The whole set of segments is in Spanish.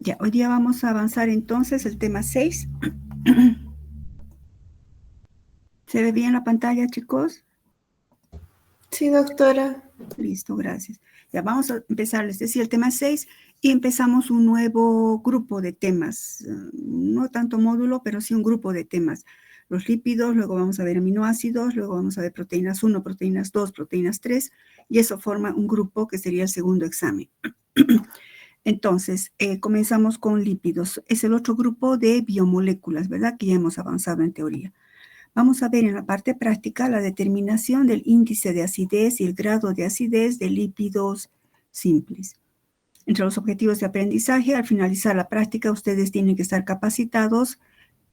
Ya, hoy día vamos a avanzar entonces el tema 6. ¿Se ve bien la pantalla, chicos? Sí, doctora. Listo, gracias. Ya vamos a empezar, les decía, el tema 6 y empezamos un nuevo grupo de temas. No tanto módulo, pero sí un grupo de temas. Los lípidos, luego vamos a ver aminoácidos, luego vamos a ver proteínas 1, proteínas 2, proteínas 3, y eso forma un grupo que sería el segundo examen. Entonces, comenzamos con lípidos. Es el otro grupo de biomoléculas, ¿verdad? Que ya hemos avanzado en teoría. Vamos a ver en la parte práctica la determinación del índice de acidez y el grado de acidez de lípidos simples. Entre los objetivos de aprendizaje, al finalizar la práctica, ustedes tienen que estar capacitados,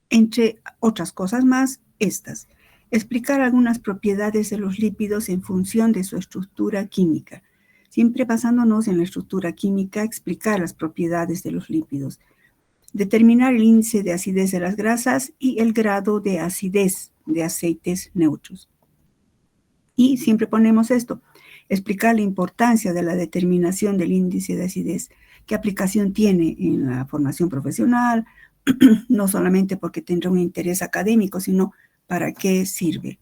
entre otras cosas más, estas. Explicar algunas propiedades de los lípidos en función de su estructura química. Siempre basándonos en la estructura química, explicar las propiedades de los lípidos. Determinar el índice de acidez de las grasas y el grado de acidez de aceites neutros. Y siempre ponemos esto, explicar la importancia de la determinación del índice de acidez, qué aplicación tiene en la formación profesional, no solamente porque tendrá un interés académico, sino para qué sirve.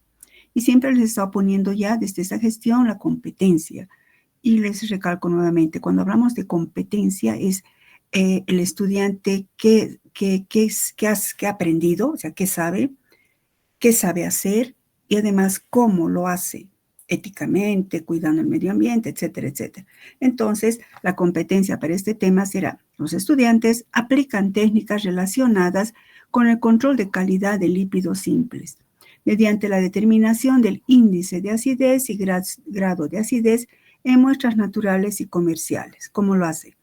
Y siempre les está poniendo ya desde esta gestión la competencia. Y les recalco nuevamente, cuando hablamos de competencia es el estudiante que ha aprendido, o sea, qué sabe hacer y además cómo lo hace éticamente, cuidando el medio ambiente, etcétera, etcétera. Entonces, la competencia para este tema será, los estudiantes aplican técnicas relacionadas con el control de calidad de lípidos simples, mediante la determinación del índice de acidez y grado de acidez en muestras naturales y comerciales. ¿Cómo lo hace?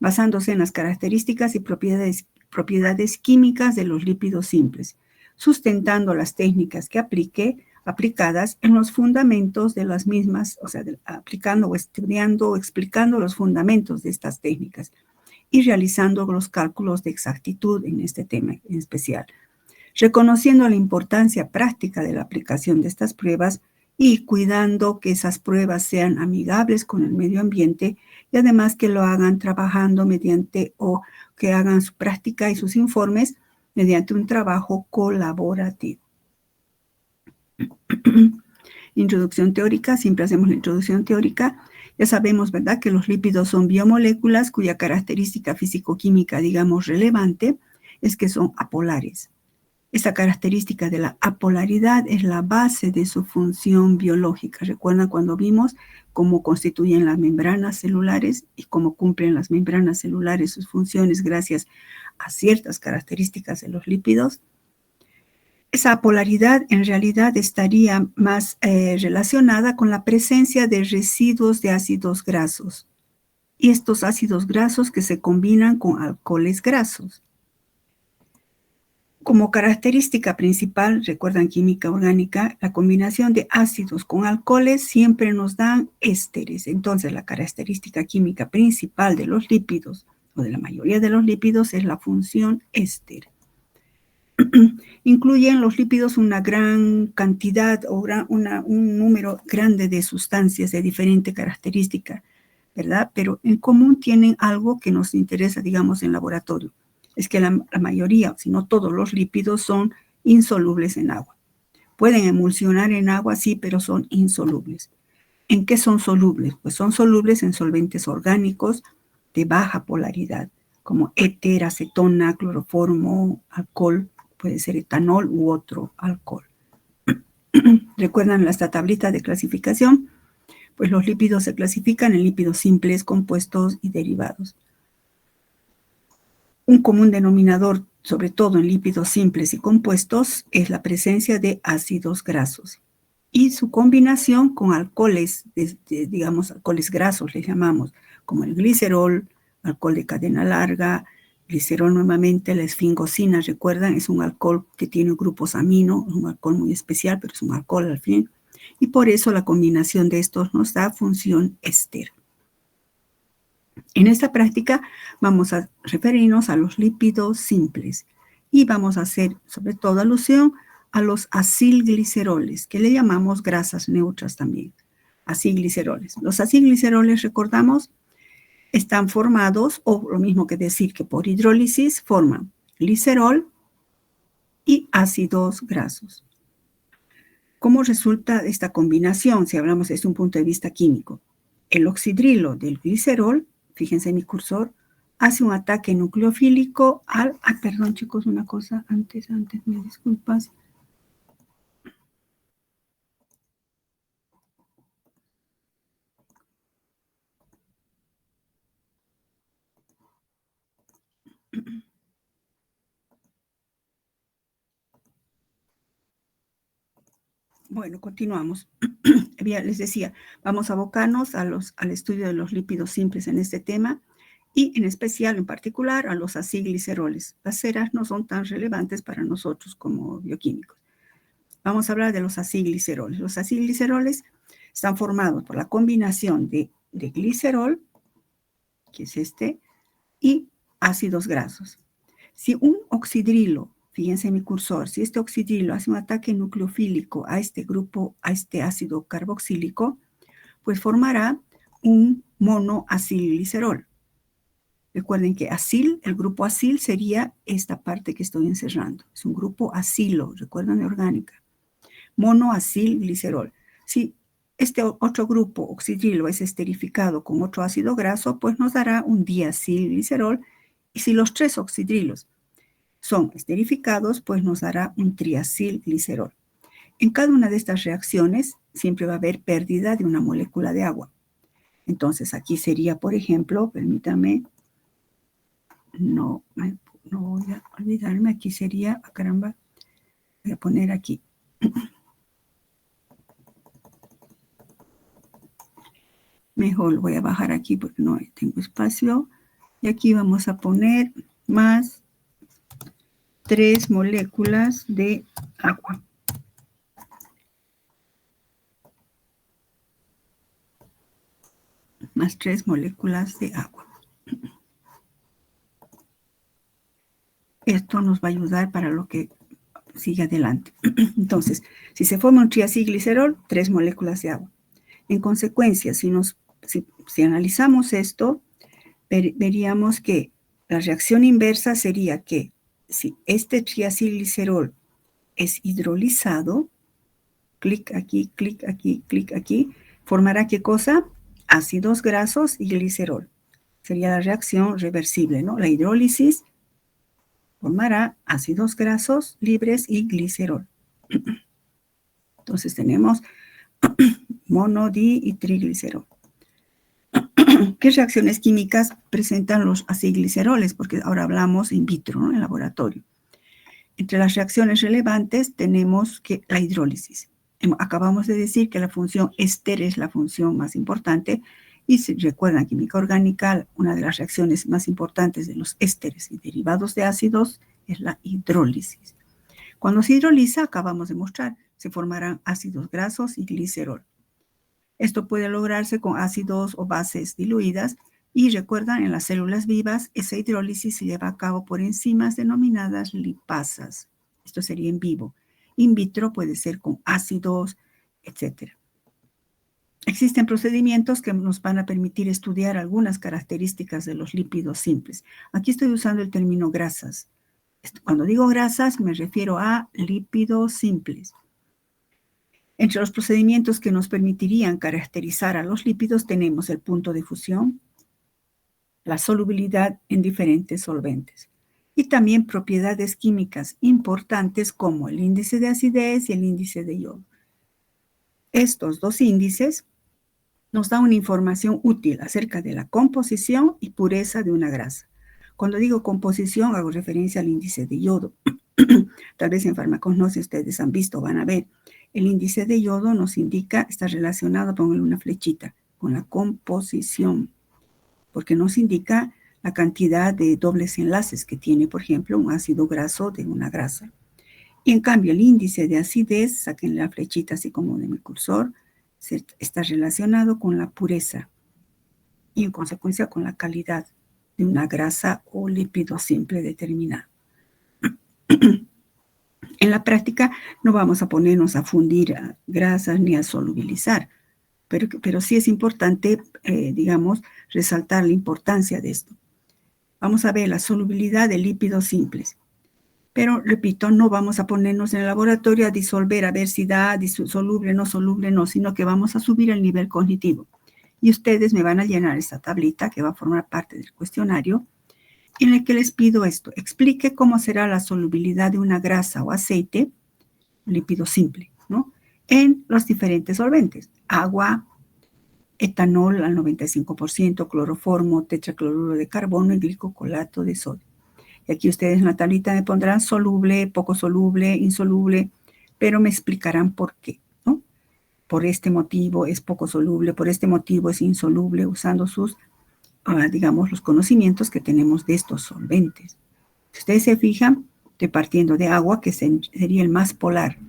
Basándose en las características y propiedades químicas de los lípidos simples, sustentando las técnicas que aplicadas en los fundamentos de las mismas, o sea, aplicando o estudiando o explicando los fundamentos de estas técnicas y realizando los cálculos de exactitud en este tema en especial, reconociendo la importancia práctica de la aplicación de estas pruebas y cuidando que esas pruebas sean amigables con el medio ambiente y además que lo hagan trabajando mediante o que hagan su práctica y sus informes mediante un trabajo colaborativo. Introducción teórica, siempre hacemos la introducción teórica. Ya sabemos, ¿verdad?, que los lípidos son biomoléculas cuya característica físico-química, digamos, relevante es que son apolares. Esta característica de la apolaridad es la base de su función biológica. ¿Recuerdan cuando vimos cómo constituyen las membranas celulares y cómo cumplen las membranas celulares sus funciones gracias a ciertas características de los lípidos? Esa polaridad en realidad estaría más relacionada con la presencia de residuos de ácidos grasos y estos ácidos grasos que se combinan con alcoholes grasos. Como característica principal, recuerdan química orgánica, la combinación de ácidos con alcoholes siempre nos dan ésteres. Entonces, la característica química principal de los lípidos, o de la mayoría de los lípidos, es la función éster. Incluyen los lípidos una gran cantidad o un número grande de sustancias de diferente característica, ¿verdad? Pero en común tienen algo que nos interesa, digamos, en laboratorio. Es que la mayoría, si no todos los lípidos son insolubles en agua. Pueden emulsionar en agua, sí, pero son insolubles. ¿En qué son solubles? Pues son solubles en solventes orgánicos de baja polaridad, como éter, acetona, cloroformo, alcohol, puede ser etanol u otro alcohol. ¿Recuerdan esta tablita de clasificación? Pues los lípidos se clasifican en lípidos simples, compuestos y derivados. Un común denominador, sobre todo en lípidos simples y compuestos, es la presencia de ácidos grasos y su combinación con alcoholes, digamos, alcoholes grasos les llamamos, como el glicerol, alcohol de cadena larga, glicerol nuevamente, la esfingosina, recuerdan, es un alcohol que tiene grupos amino, es un alcohol muy especial, pero es un alcohol al fin, y por eso la combinación de estos nos da función éster. En esta práctica vamos a referirnos a los lípidos simples y vamos a hacer sobre todo alusión a los acilgliceroles, que le llamamos grasas neutras también, acilgliceroles. Los acilgliceroles, recordamos, están formados, o lo mismo que decir que por hidrólisis forman glicerol y ácidos grasos. ¿Cómo resulta esta combinación? Si hablamos desde un punto de vista químico. El oxidrilo del glicerol, fíjense en mi cursor, hace un ataque nucleofílico al... perdón chicos, una cosa antes, me disculpas. Bueno, continuamos. Ya les decía, vamos a abocarnos al estudio de los lípidos simples en este tema y en especial, en particular, a los acilgliceroles. Las ceras no son tan relevantes para nosotros como bioquímicos. Vamos a hablar de los acilgliceroles. Los acilgliceroles están formados por la combinación de glicerol, que es este, y ácidos grasos. Si un oxidrilo, fíjense en mi cursor, si este oxidrilo hace un ataque nucleofílico a este grupo, a este ácido carboxílico, pues formará un monoacilglicerol. Recuerden que acil, el grupo acil sería esta parte que estoy encerrando. Es un grupo acilo, recuerdan de orgánica. Monoacilglicerol. Si este otro grupo oxidrilo es esterificado con otro ácido graso, pues nos dará un diacilglicerol. Y si los tres oxidrilos son esterificados, pues nos dará un triacilglicerol. En cada una de estas reacciones siempre va a haber pérdida de una molécula de agua. Entonces aquí sería, por ejemplo, permítame, no voy a olvidarme, aquí sería, caramba, voy a poner aquí. Mejor voy a bajar aquí porque no tengo espacio. Y aquí vamos a poner más 3 moléculas de agua. Más 3 moléculas de agua. Esto nos va a ayudar para lo que sigue adelante. Entonces, si se forma un triacilglicerol, 3 moléculas de agua. En consecuencia, si analizamos esto, veríamos que la reacción inversa sería que si este triacilglicerol es hidrolizado, clic aquí, clic aquí, clic aquí, formará ¿qué cosa? Ácidos grasos y glicerol. Sería la reacción reversible, ¿no? La hidrólisis formará ácidos grasos libres y glicerol. Entonces tenemos mono, di y triglicerol. ¿Qué reacciones químicas presentan los acilgliceroles? Porque ahora hablamos in vitro, ¿no? En laboratorio. Entre las reacciones relevantes tenemos que la hidrólisis. Acabamos de decir que la función éster es la función más importante y si recuerdan química orgánica, una de las reacciones más importantes de los ésteres y derivados de ácidos es la hidrólisis. Cuando se hidroliza, acabamos de mostrar, se formarán ácidos grasos y glicerol. Esto puede lograrse con ácidos o bases diluidas y recuerdan, en las células vivas, esa hidrólisis se lleva a cabo por enzimas denominadas lipasas. Esto sería en vivo. In vitro puede ser con ácidos, etc. Existen procedimientos que nos van a permitir estudiar algunas características de los lípidos simples. Aquí estoy usando el término grasas. Cuando digo grasas me refiero a lípidos simples. Entre los procedimientos que nos permitirían caracterizar a los lípidos tenemos el punto de fusión, la solubilidad en diferentes solventes y también propiedades químicas importantes como el índice de acidez y el índice de yodo. Estos dos índices nos dan una información útil acerca de la composición y pureza de una grasa. Cuando digo composición hago referencia al índice de yodo. Tal vez en farmacognosia ustedes han visto, van a ver. El índice de yodo nos indica, está relacionado, pónganle una flechita, con la composición, porque nos indica la cantidad de dobles enlaces que tiene, por ejemplo, un ácido graso de una grasa. Y en cambio, el índice de acidez, saquen la flechita así como de mi cursor, está relacionado con la pureza y en consecuencia con la calidad de una grasa o lípido simple determinado. En la práctica no vamos a ponernos a fundir grasas ni a solubilizar. pero sí es importante, digamos, resaltar la importancia de esto. Vamos a ver la solubilidad de lípidos simples. Pero, repito, no vamos a ponernos en el laboratorio a disolver, a ver si da soluble, no, sino que vamos a subir el nivel cognitivo. Y ustedes me van a llenar esta tablita que va a formar parte del cuestionario, en el que les pido esto. Explique cómo será la solubilidad de una grasa o aceite, lípido simple, ¿no? En los diferentes solventes. Agua, etanol al 95%, cloroformo, tetracloruro de carbono y glicocolato de sodio. Y aquí ustedes en la tablita me pondrán soluble, poco soluble, insoluble, pero me explicarán por qué, ¿no? Por este motivo es poco soluble, por este motivo es insoluble, usando sus, digamos, los conocimientos que tenemos de estos solventes. Si ustedes se fijan, estoy partiendo de agua, que sería el más polar.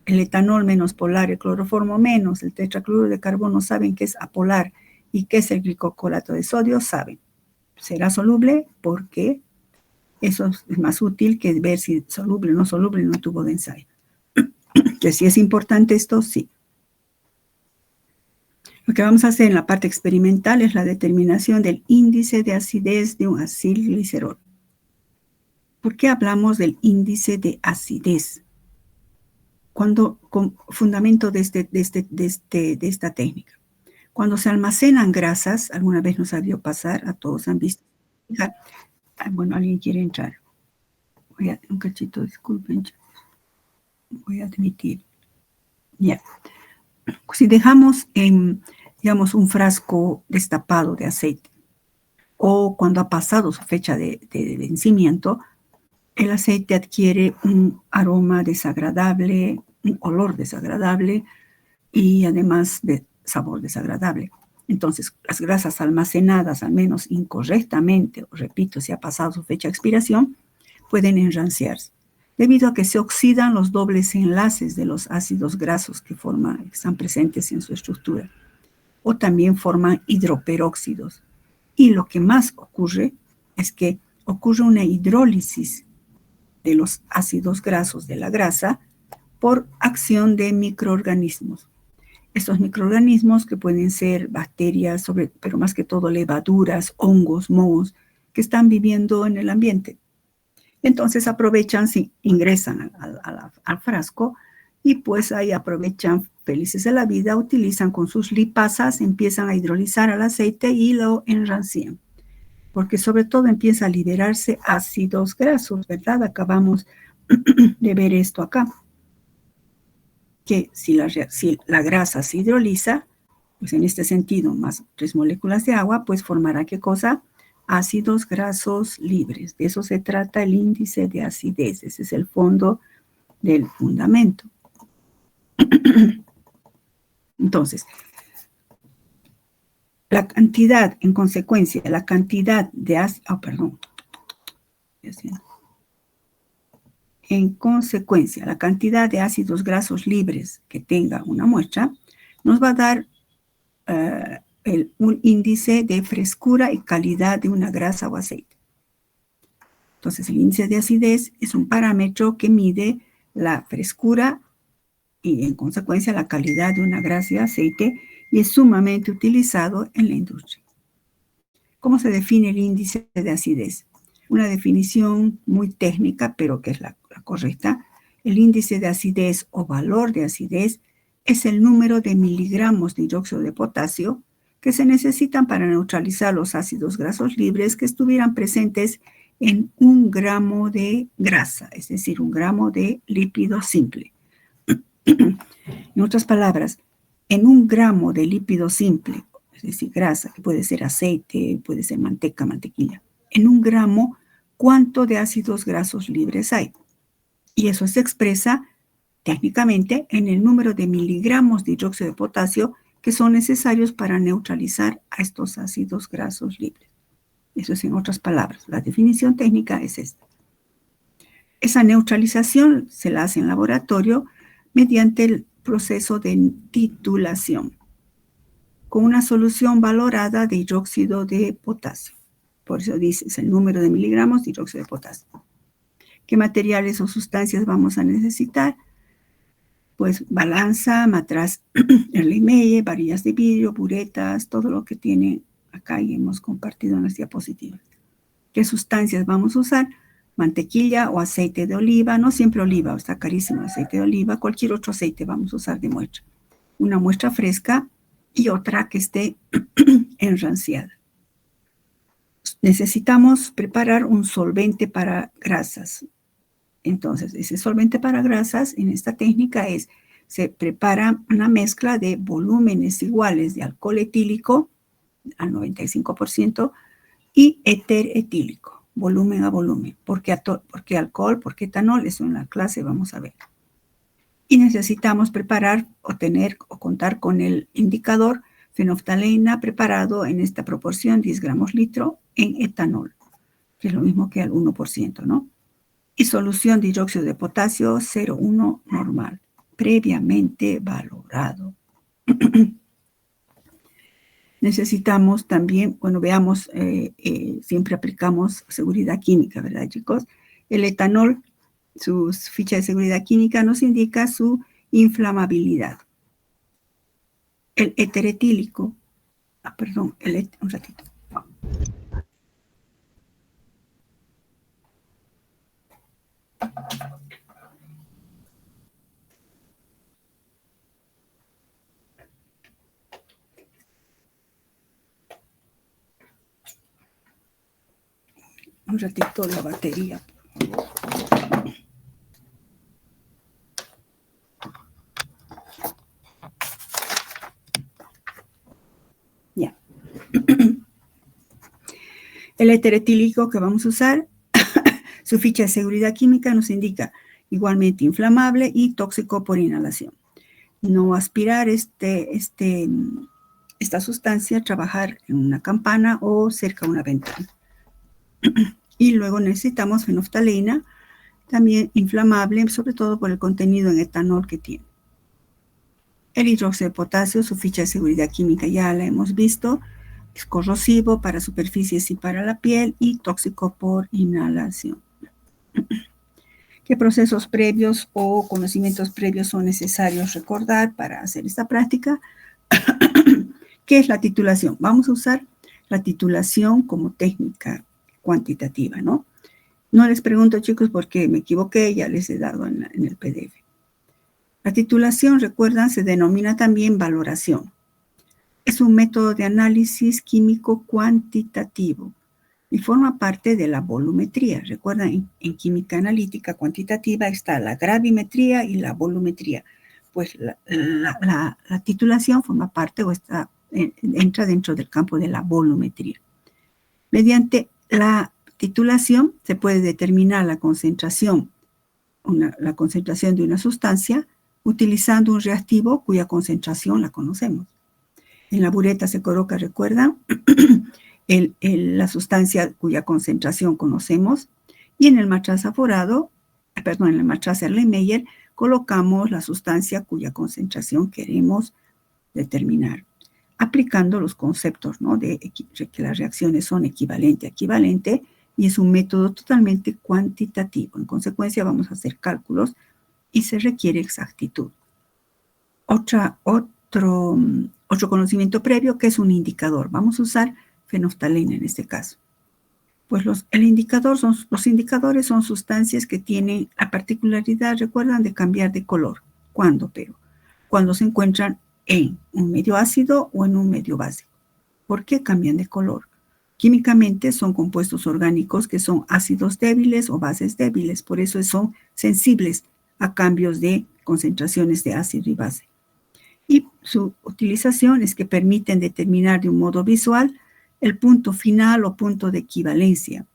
El etanol menos polar, el cloroformo menos, el tetracloruro de carbono saben que es apolar. ¿Y qué es el glicocolato de sodio? Saben. ¿Será soluble? ¿Por qué? Eso es más útil que ver si soluble o no soluble en un tubo de ensayo. Que si es importante esto, sí. Lo que vamos a hacer en la parte experimental es la determinación del índice de acidez de un acilglicerol. ¿Por qué hablamos del índice de acidez? Con fundamento de esta técnica. Cuando se almacenan grasas, alguna vez nos ha debido pasar, a todos han visto. Bueno, alguien quiere entrar. Un cachito, disculpen. Voy a admitir. Ya. Si dejamos digamos, un frasco destapado de aceite, o cuando ha pasado su fecha de vencimiento, el aceite adquiere un aroma desagradable, un olor desagradable y además de sabor desagradable. Entonces, las grasas almacenadas, al menos incorrectamente, o repito, si ha pasado su fecha de expiración, pueden enranciarse, debido a que se oxidan los dobles enlaces de los ácidos grasos que están presentes en su estructura, o también forman hidroperóxidos. Y lo que más ocurre es que ocurre una hidrólisis de los ácidos grasos de la grasa por acción de microorganismos. Estos microorganismos que pueden ser bacterias, pero más que todo levaduras, hongos, mohos, que están viviendo en el ambiente. Entonces aprovechan, ingresan al frasco y pues ahí aprovechan felices de la vida, utilizan con sus lipasas, empiezan a hidrolizar al aceite y lo enrancian. Porque sobre todo empieza a liberarse ácidos grasos, ¿verdad? Acabamos de ver esto acá. Que si la grasa se hidroliza, pues en este sentido, más 3 moléculas de agua, pues formará ¿qué cosa? Ácidos grasos libres. De eso se trata el índice de acidez. Ese es el fondo del fundamento. Entonces, la cantidad, en consecuencia, la cantidad de ácidos, en consecuencia, la cantidad de ácidos grasos libres que tenga una muestra nos va a dar un índice de frescura y calidad de una grasa o aceite. Entonces, el índice de acidez es un parámetro que mide la frescura y, en consecuencia, la calidad de una grasa y aceite y es sumamente utilizado en la industria. ¿Cómo se define el índice de acidez? Una definición muy técnica, pero que es la correcta. El índice de acidez o valor de acidez es el número de miligramos de hidróxido de potasio que se necesitan para neutralizar los ácidos grasos libres que estuvieran presentes en 1 gramo de grasa, es decir, 1 gramo de lípido simple. En otras palabras, en 1 gramo de lípido simple, es decir, grasa, que puede ser aceite, puede ser manteca, mantequilla, en 1 gramo, ¿cuánto de ácidos grasos libres hay? Y eso se expresa técnicamente en el número de miligramos de hidróxido de potasio que son necesarios para neutralizar a estos ácidos grasos libres. Eso es en otras palabras. La definición técnica es esta. Esa neutralización se la hace en laboratorio mediante el proceso de titulación con una solución valorada de hidróxido de potasio. Por eso dice, es el número de miligramos de hidróxido de potasio. ¿Qué materiales o sustancias vamos a necesitar? Pues balanza, matraz Erlenmeyer, varillas de vidrio, buretas, todo lo que tiene acá y hemos compartido en las diapositivas. ¿Qué sustancias vamos a usar? Mantequilla o aceite de oliva, no siempre oliva, está carísimo el aceite de oliva, cualquier otro aceite vamos a usar de muestra. Una muestra fresca y otra que esté enranciada. Necesitamos preparar un solvente para grasas. Entonces, ese solvente para grasas en esta técnica se prepara una mezcla de volúmenes iguales de alcohol etílico al 95% y éter etílico, volumen a volumen. ¿Por qué alcohol? ¿Por qué etanol? Eso en la clase vamos a ver. Y necesitamos preparar o contar con el indicador fenolftalina preparado en esta proporción 10 gramos litro en etanol, que es lo mismo que al 1%, ¿no? Y solución de hidróxido de potasio 0,1 normal, previamente valorado. Necesitamos también, bueno, veamos, siempre aplicamos seguridad química, ¿verdad, chicos? El etanol, su ficha de seguridad química nos indica su inflamabilidad. El éter etílico, un ratito. Un ratito la batería, por favor. Ya. El éter etílico que vamos a usar, su ficha de seguridad química nos indica igualmente inflamable y tóxico por inhalación. No aspirar esta sustancia, trabajar en una campana o cerca de una ventana. Y luego necesitamos fenolftalina, también inflamable, sobre todo por el contenido en etanol que tiene. El hidróxido de potasio, su ficha de seguridad química ya la hemos visto, es corrosivo para superficies y para la piel y tóxico por inhalación. ¿Qué procesos previos o conocimientos previos son necesarios recordar para hacer esta práctica? ¿Qué es la titulación? Vamos a usar la titulación como técnica cuantitativa, ¿no? No les pregunto, chicos, porque me equivoqué, ya les he dado en el PDF. La titulación, recuerdan, se denomina también valoración. Es un método de análisis químico cuantitativo y forma parte de la volumetría. Recuerdan, en química analítica cuantitativa está la gravimetría y la volumetría. Pues la titulación forma parte o entra dentro del campo de la volumetría. Mediante la titulación se puede determinar la concentración de una sustancia utilizando un reactivo cuya concentración la conocemos. En la bureta se coloca, recuerdan, la sustancia cuya concentración conocemos, y en el matraz en el matraz Erlenmeyer colocamos la sustancia cuya concentración queremos determinar, aplicando los conceptos, ¿no? De que las reacciones son equivalente, y es un método totalmente cuantitativo. En consecuencia, vamos a hacer cálculos y se requiere exactitud. Otro conocimiento previo, que es un indicador. Vamos a usar fenolftalina en este caso. Pues los indicadores son sustancias que tienen la particularidad, recuerdan, de cambiar de color. ¿Cuándo? Pero cuando se encuentran en un medio ácido o en un medio básico. ¿Por qué cambian de color? Químicamente son compuestos orgánicos que son ácidos débiles o bases débiles, por eso son sensibles a cambios de concentraciones de ácido y base. Y su utilización es que permiten determinar de un modo visual el punto final o punto de equivalencia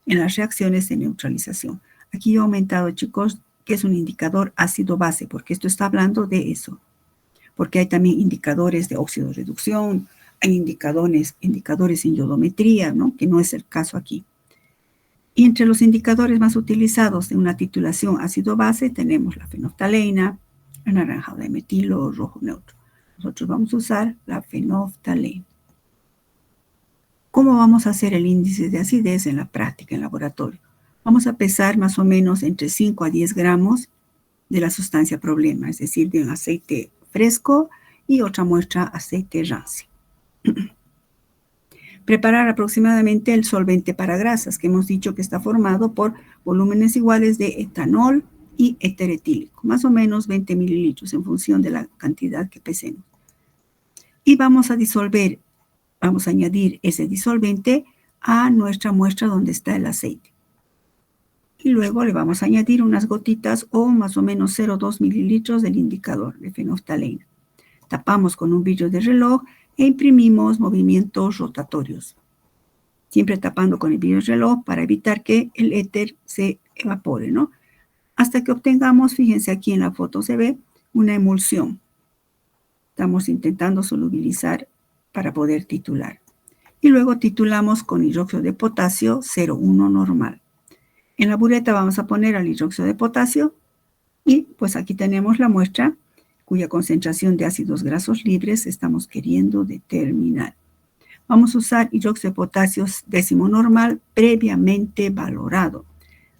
en las reacciones de neutralización. Aquí yo he aumentado, chicos, que es un indicador ácido-base, porque esto está hablando de eso. Porque hay también indicadores de óxido de reducción, hay indicadores en iodometría, ¿no? Que no es el caso aquí. Y entre los indicadores más utilizados de una titulación ácido-base tenemos la fenolftalina, anaranjado de metilo, rojo neutro. Nosotros vamos a usar la fenolftalina. ¿Cómo vamos a hacer el índice de acidez en la práctica, en laboratorio? Vamos a pesar más o menos entre 5 a 10 gramos de la sustancia problema, es decir, de un aceite fresco y otra muestra aceite rancio. Preparar aproximadamente el solvente para grasas, que hemos dicho que está formado por volúmenes iguales de etanol y éter etílico, más o menos 20 mililitros en función de la cantidad que pesemos. Y vamos a añadir ese disolvente a nuestra muestra donde está el aceite. Y luego le vamos a añadir unas gotitas o más o menos 0,2 mililitros del indicador de fenoftalina. Tapamos con un brillo de reloj e imprimimos movimientos rotatorios. Siempre tapando con el brillo de reloj para evitar que el éter se evapore, ¿no? Hasta que obtengamos, fíjense aquí en la foto se ve, una emulsión. Estamos intentando solubilizar para poder titular. Y luego titulamos con hidróxido de potasio 0,1 normal. En la bureta vamos a poner al hidróxido de potasio y pues aquí tenemos la muestra cuya concentración de ácidos grasos libres estamos queriendo determinar. Vamos a usar hidróxido de potasio décimo normal previamente valorado.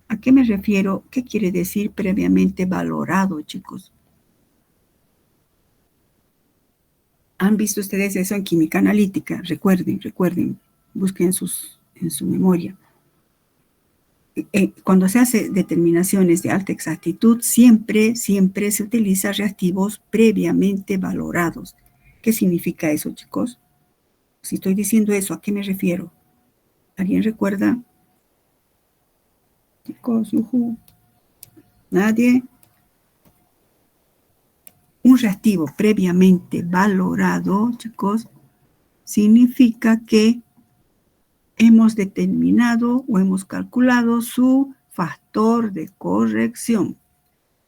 ¿A qué me refiero? ¿Qué quiere decir previamente valorado, chicos? ¿Han visto ustedes eso en química analítica? Recuerden, busquen en su memoria. Cuando se hace determinaciones de alta exactitud, siempre se utiliza reactivos previamente valorados. ¿Qué significa eso, chicos? Si estoy diciendo eso, ¿a qué me refiero? ¿Alguien recuerda? Chicos, ¿nadie? Un reactivo previamente valorado, chicos, significa que hemos determinado o hemos calculado su factor de corrección.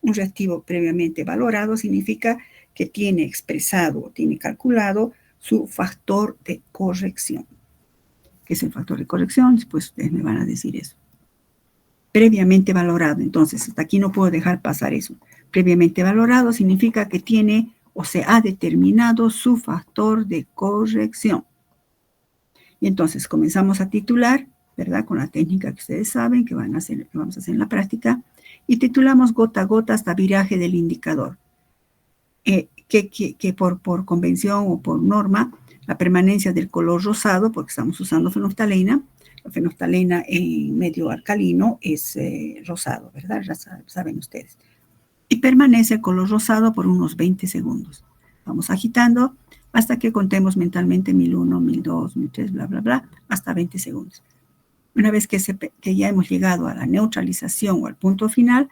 Un reactivo previamente valorado significa que tiene expresado o tiene calculado su factor de corrección. ¿Qué es el factor de corrección? Después ustedes me van a decir eso. Previamente valorado. Entonces, hasta aquí no puedo dejar pasar eso. Previamente valorado significa que tiene o se ha determinado su factor de corrección. Y entonces comenzamos a titular, ¿verdad? Con la técnica que ustedes saben que vamos a hacer en la práctica. Y titulamos gota a gota hasta viraje del indicador. Que por convención o por norma, la permanencia del color rosado, porque estamos usando fenoftalina, la fenoftalina en medio alcalino es rosado, ¿verdad? Ya saben ustedes. Y permanece el color rosado por unos 20 segundos. Vamos agitando hasta que contemos mentalmente 1001, 1002, 1003, bla, bla, bla, hasta 20 segundos. Una vez que ya hemos llegado a la neutralización o al punto final,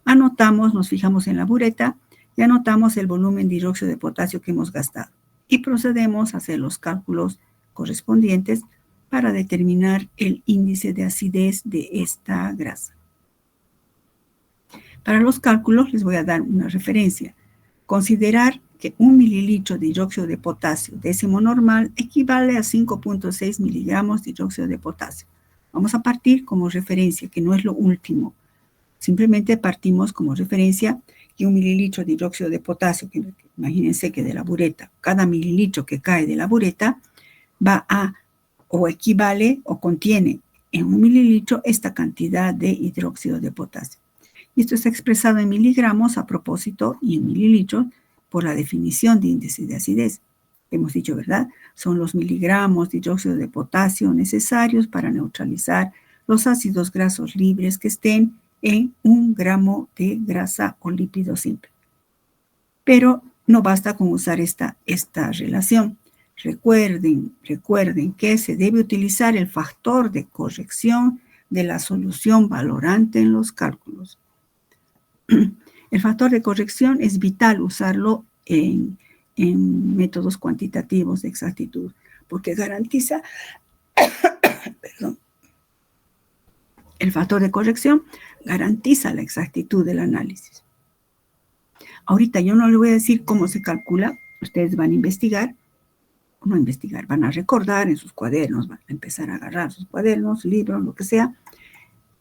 anotamos, nos fijamos en la bureta y anotamos el volumen de hidróxido de potasio que hemos gastado. Y procedemos a hacer los cálculos correspondientes para determinar el índice de acidez de esta grasa. Para los cálculos les voy a dar una referencia. Considerar que 1 mililitro de hidróxido de potasio décimo normal equivale a 5.6 miligramos de hidróxido de potasio. Vamos a partir como referencia, que no es lo último. Simplemente partimos como referencia que 1 mililitro de hidróxido de potasio, que imagínense que de la bureta, cada mililitro que cae de la bureta va a o equivale o contiene en 1 mililitro esta cantidad de hidróxido de potasio. Y esto está expresado en miligramos a propósito y en mililitros por la definición de índice de acidez. Hemos dicho, ¿verdad? Son los miligramos de hidróxido de potasio necesarios para neutralizar los ácidos grasos libres que estén en 1 gramo de grasa o lípido simple. Pero no basta con usar esta relación. Recuerden que se debe utilizar el factor de corrección de la solución valorante en los cálculos. El factor de corrección es vital usarlo en métodos cuantitativos de exactitud, porque garantiza, perdón, el factor de corrección garantiza la exactitud del análisis. Ahorita yo no les voy a decir cómo se calcula, ustedes van a investigar, van a recordar en sus cuadernos, van a empezar a agarrar sus cuadernos, libros, lo que sea,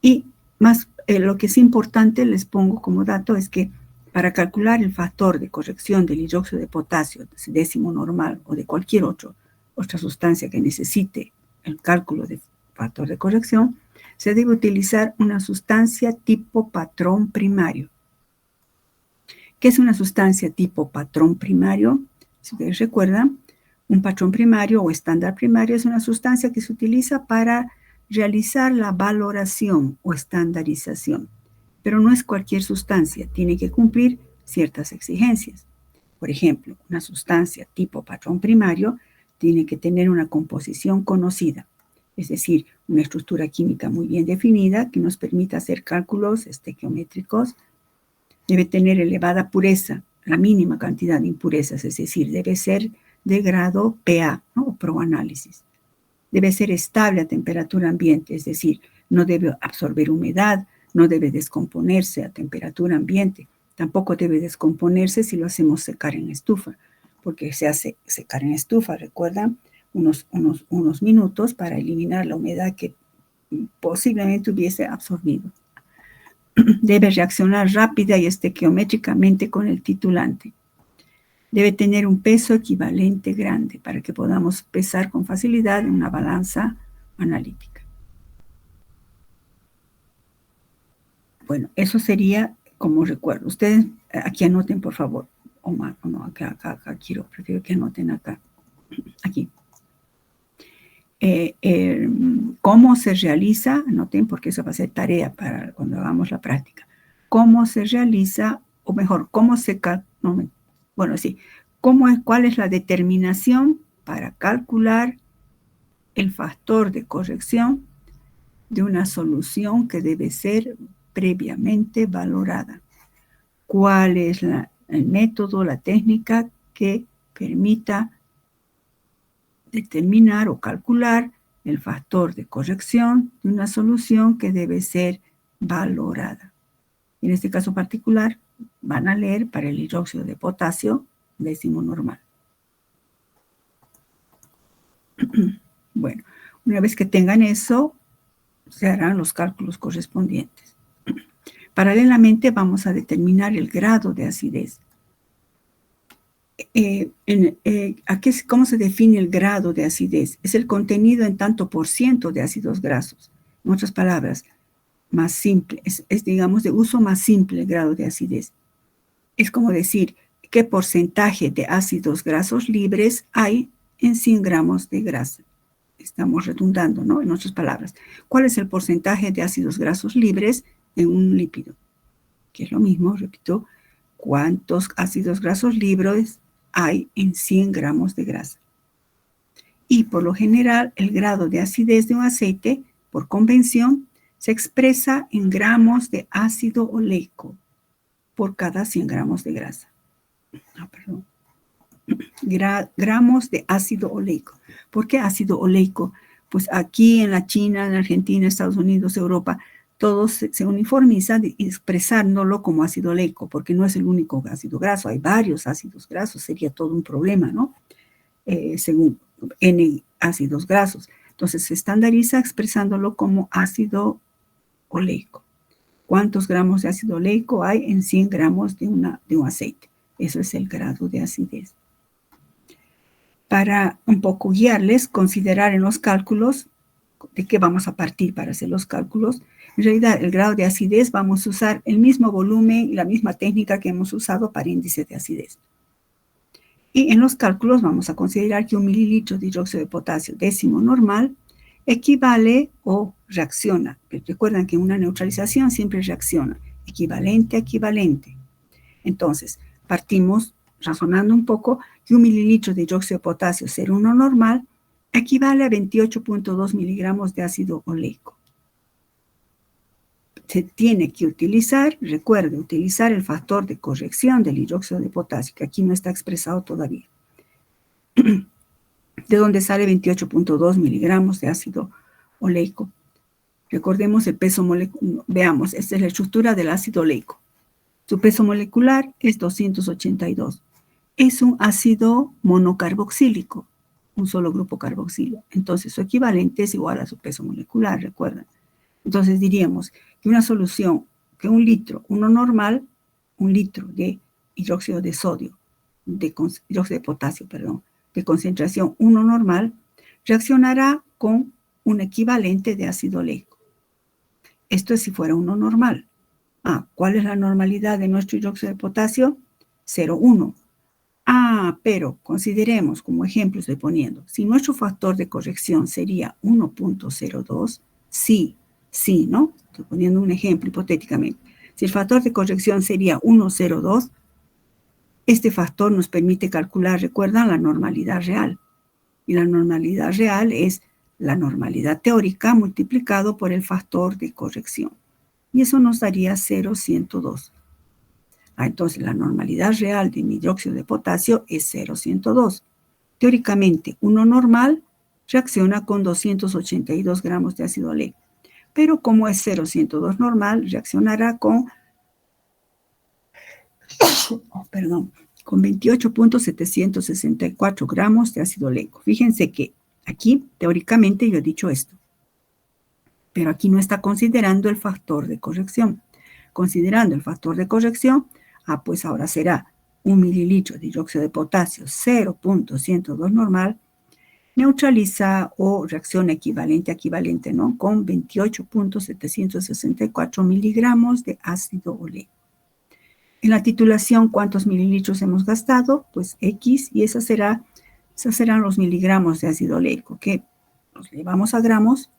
y más lo que es importante, les pongo como dato, es que para calcular el factor de corrección del hidróxido de potasio décimo normal o de cualquier otra sustancia que necesite el cálculo de factor de corrección, se debe utilizar una sustancia tipo patrón primario. ¿Qué es una sustancia tipo patrón primario? Si ustedes recuerdan, un patrón primario o estándar primario es una sustancia que se utiliza para realizar la valoración o estandarización. Pero no es cualquier sustancia, tiene que cumplir ciertas exigencias. Por ejemplo, una sustancia tipo patrón primario tiene que tener una composición conocida, es decir, una estructura química muy bien definida que nos permita hacer cálculos estequiométricos. Debe tener elevada pureza, la mínima cantidad de impurezas, es decir, debe ser de grado PA, ¿no? O proanálisis. Debe ser estable a temperatura ambiente, es decir, no debe absorber humedad, no debe descomponerse a temperatura ambiente, tampoco debe descomponerse si lo hacemos secar en estufa, porque se hace secar en estufa, recuerdan, unos minutos para eliminar la humedad que posiblemente hubiese absorbido. Debe reaccionar rápida y estequiométricamente con el titulante. Debe tener un peso equivalente grande para que podamos pesar con facilidad en una balanza analítica. Bueno, eso sería como recuerdo. Ustedes aquí anoten, por favor. No, acá prefiero que anoten acá. Aquí. ¿Cómo se realiza? Anoten porque eso va a ser tarea para cuando hagamos la práctica. ¿Cómo se realiza? O mejor, ¿cómo se... ¿cuál es la determinación para calcular el factor de corrección de una solución que debe ser previamente valorada? ¿Cuál es el método, la técnica que permita determinar o calcular el factor de corrección de una solución que debe ser valorada? En este caso particular, van a leer para el hidróxido de potasio décimo normal. Bueno, una vez que tengan eso, se harán los cálculos correspondientes. Paralelamente vamos a determinar el grado de acidez. ¿Cómo se define el grado de acidez? Es el contenido en tanto por ciento de ácidos grasos. En otras palabras, más simple, es digamos de uso más simple el grado de acidez. Es como decir, ¿qué porcentaje de ácidos grasos libres hay en 100 gramos de grasa? Estamos redundando, ¿no? En otras palabras, ¿cuál es el porcentaje de ácidos grasos libres en un lípido? Que es lo mismo, repito, ¿cuántos ácidos grasos libres hay en 100 gramos de grasa? Y por lo general, el grado de acidez de un aceite, por convención, se expresa en gramos de ácido oleico por cada 100 gramos de grasa. Gramos de ácido oleico. ¿Por qué ácido oleico? Pues aquí en la China, en Argentina, Estados Unidos, Europa, todos se uniformizan expresándolo como ácido oleico, porque no es el único ácido graso, hay varios ácidos grasos, sería todo un problema, ¿no? Según N ácidos grasos. Entonces se estandariza expresándolo como ácido oleico. ¿Cuántos gramos de ácido oleico hay en 100 gramos de un aceite? Eso es el grado de acidez. Para un poco guiarles, considerar en los cálculos de qué vamos a partir para hacer los cálculos. En realidad, el grado de acidez vamos a usar el mismo volumen y la misma técnica que hemos usado para índice de acidez. Y en los cálculos vamos a considerar que 1 mililitro de hidróxido de potasio décimo normal equivale o reacciona. Recuerdan que una neutralización siempre reacciona. Equivalente a equivalente. Entonces, partimos razonando un poco que 1 mililitro de hidróxido de potasio 0,1 normal equivale a 28.2 miligramos de ácido oleico. Se tiene que utilizar, recuerde, utilizar el factor de corrección del hidróxido de potasio, que aquí no está expresado todavía. ¿De dónde sale 28.2 miligramos de ácido oleico? Recordemos el peso molecular. Veamos, esta es la estructura del ácido oleico. Su peso molecular es 282. Es un ácido monocarboxílico, un solo grupo carboxilo. Entonces, su equivalente es igual a su peso molecular, recuerdan. Entonces, diríamos que una solución, que un litro, uno normal, un litro de hidróxido de sodio, hidróxido de potasio, perdón, de concentración 1 normal, reaccionará con un equivalente de ácido oleico. Esto es si fuera uno normal. ¿Cuál es la normalidad de nuestro hidróxido de potasio? 0,1. Pero consideremos, como ejemplo estoy poniendo, si nuestro factor de corrección sería 1.02, sí, ¿no? Estoy poniendo un ejemplo hipotéticamente. Si el factor de corrección sería 1.02, este factor nos permite calcular, recuerdan, la normalidad real. Y la normalidad real es la normalidad teórica multiplicado por el factor de corrección. Y eso nos daría 0.102. Entonces, la normalidad real de mi dióxido de potasio es 0.102. Teóricamente, uno normal reacciona con 282 gramos de ácido oleico. Pero como es 0.102 normal, reaccionará con 28.764 gramos de ácido oleico. Fíjense que aquí, teóricamente, yo he dicho esto. Pero aquí no está considerando el factor de corrección. Considerando el factor de corrección, pues ahora será 1 mililitro de dióxido de potasio 0.102 normal, neutraliza o reacciona equivalente, ¿no? Con 28.764 miligramos de ácido oleico. En la titulación, ¿cuántos mililitros hemos gastado? Pues X, y esos serán los miligramos de ácido oleico, que los llevamos a gramos,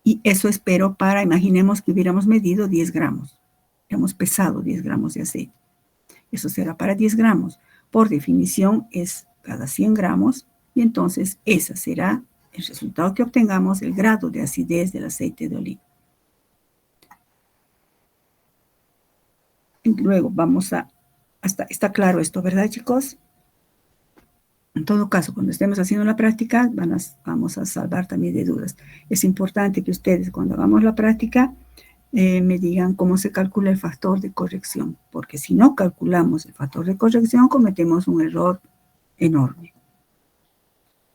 y eso espero para, imaginemos que hubiéramos medido 10 gramos. Hubiéramos pesado 10 gramos de aceite. Eso será para 10 gramos. Por definición es cada 100 gramos, y entonces ese será el resultado que obtengamos, el grado de acidez del aceite de oliva. Y luego vamos está claro esto, ¿verdad, chicos? En todo caso, cuando estemos haciendo la práctica, vamos a salvar también de dudas. Es importante que ustedes, cuando hagamos la práctica, me digan cómo se calcula el factor de corrección, porque si no calculamos el factor de corrección, cometemos un error enorme.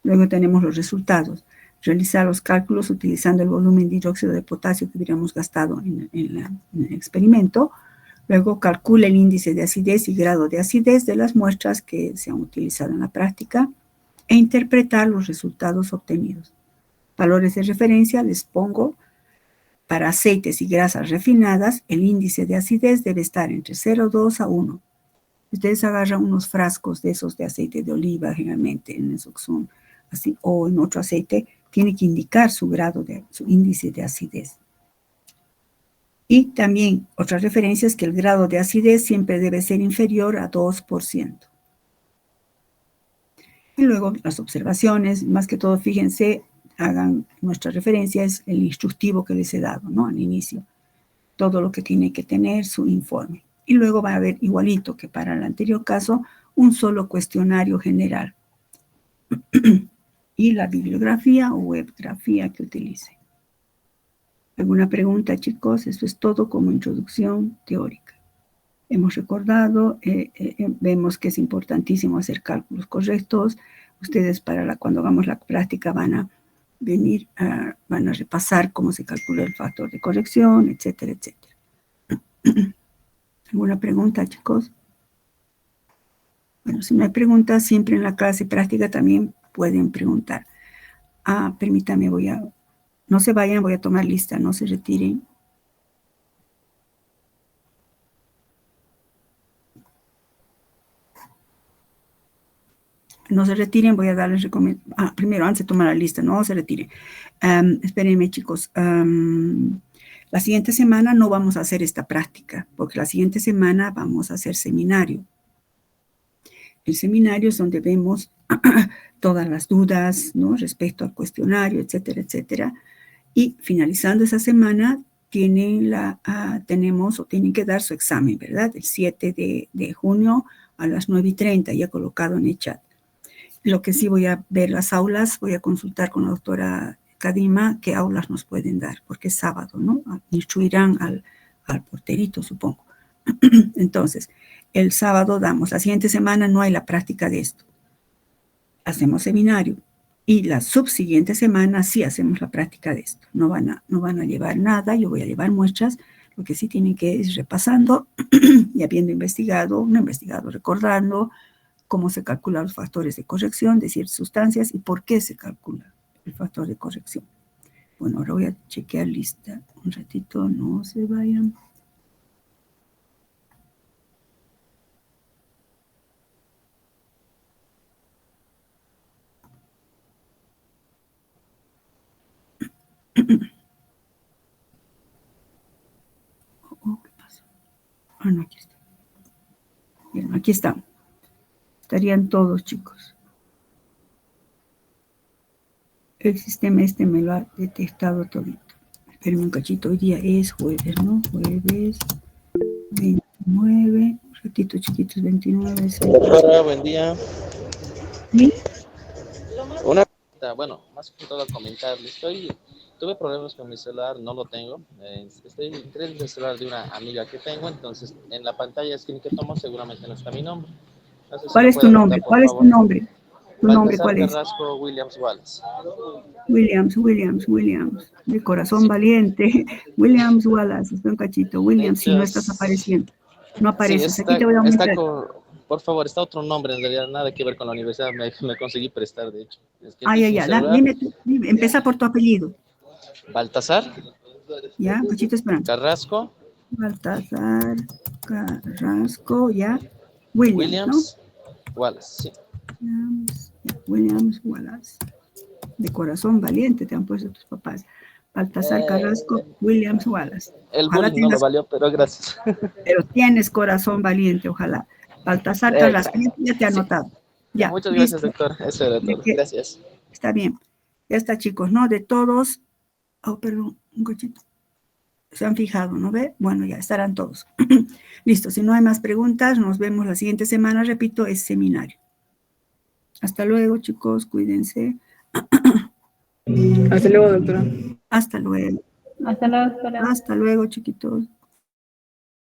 Luego tenemos los resultados. Realizar los cálculos utilizando el volumen de hidróxido de potasio que hubiéramos gastado en el experimento. Luego calcula el índice de acidez y grado de acidez de las muestras que se han utilizado en la práctica e interpretar los resultados obtenidos. Valores de referencia les pongo. Para aceites y grasas refinadas, el índice de acidez debe estar entre 0,2 a 1. Ustedes agarran unos frascos de esos de aceite de oliva, generalmente en esos son así, o en otro aceite, tiene que indicar su índice de acidez. Y también otra referencia es que el grado de acidez siempre debe ser inferior a 2%. Y luego las observaciones, más que todo, fíjense, hagan nuestra referencia, es el instructivo que les he dado, ¿no? Al inicio. Todo lo que tiene que tener su informe. Y luego va a haber, igualito que para el anterior caso, un solo cuestionario general. Y la bibliografía o webgrafía que utilice. ¿Alguna pregunta, chicos? Eso es todo como introducción teórica. Hemos recordado, vemos que es importantísimo hacer cálculos correctos. Ustedes cuando hagamos la práctica van a venir, van a repasar cómo se calcula el factor de corrección, etcétera, etcétera. ¿Alguna pregunta, chicos? Bueno, si no hay preguntas, siempre en la clase práctica también pueden preguntar. Permítame, no se vayan, voy a tomar lista, no se retiren. No se retiren, voy a darles recomendaciones. Primero, antes de tomar la lista, no se retiren. Espérenme, chicos. La siguiente semana no vamos a hacer esta práctica, porque la siguiente semana vamos a hacer seminario. El seminario es donde vemos todas las dudas, ¿no? Respecto al cuestionario, etcétera, etcétera. Y finalizando esa semana, tienen que dar su examen, ¿verdad? El 7 de junio a las 9:30, ya colocado en el chat. Lo que sí voy a ver las aulas, voy a consultar con la doctora Kadima qué aulas nos pueden dar, porque es sábado, ¿no? Instruirán al porterito, supongo. Entonces, el sábado damos. La siguiente semana no hay la práctica de esto. Hacemos seminario. Y la subsiguiente semana sí hacemos la práctica de esto. No van a llevar nada, yo voy a llevar muestras. Lo que sí tienen que ir repasando y habiendo recordando cómo se calculan los factores de corrección de ciertas sustancias y por qué se calcula el factor de corrección. Bueno, ahora voy a chequear lista. Un ratito, no se vayan. Ah, no, aquí está. Bien, aquí están. Estarían todos, chicos. El sistema este me lo ha detectado todito. Espérenme un cachito, hoy día es jueves, ¿no? Jueves 29, un ratito chiquitos, 29. Doctora, buen día. ¿Sí? Una pregunta, bueno, más que todo comentarle. Tuve problemas con mi celular, no lo tengo. Estoy teniendo el celular de una amiga que tengo, entonces en la pantalla screen que tomo seguramente no está mi nombre. No sé si ¿Cuál lo es tu puede anotar, nombre? por ¿Cuál es tu favor. nombre? ¿Tu nombre Baltasar cuál es? Carrasco Williams Wallace. Williams. De corazón Sí, valiente. Williams Wallace. Espera un cachito. Williams, si no estás muchas. apareciendo. No Sí, apareces. Aquí te voy a aumentar. por favor, está otro nombre, en realidad nada que ver con la universidad, me conseguí prestar, de hecho. Es que Ah, es un ya. celular, Dime, dime. Empieza por tu apellido. Baltasar ¿Ya? Un cachito, espera. Carrasco Baltasar Carrasco, ¿ya? Williams, ¿no? Williams Wallace, sí. Williams Wallace. De corazón valiente te han puesto tus papás. Baltasar Carrasco, Williams Wallace. El Ojalá bullying no lo tengas, valió, pero gracias. pero tienes corazón valiente, ojalá. Baltasar Carrasco, Exacto. ya te he Sí. anotado. Ya, Muchas gracias, listo. doctor. Eso era ¿De todo. qué? Gracias. Está bien. Ya está, chicos, ¿no? De todos. Oh, perdón, un cochito. Se han fijado, ¿no ve? Bueno, ya estarán todos. Listo, si no hay más preguntas, nos vemos la siguiente semana. Repito, es seminario. Hasta luego, chicos, cuídense. Hasta luego, doctora. Hasta luego. Hasta luego, doctora. Hasta luego, chiquitos.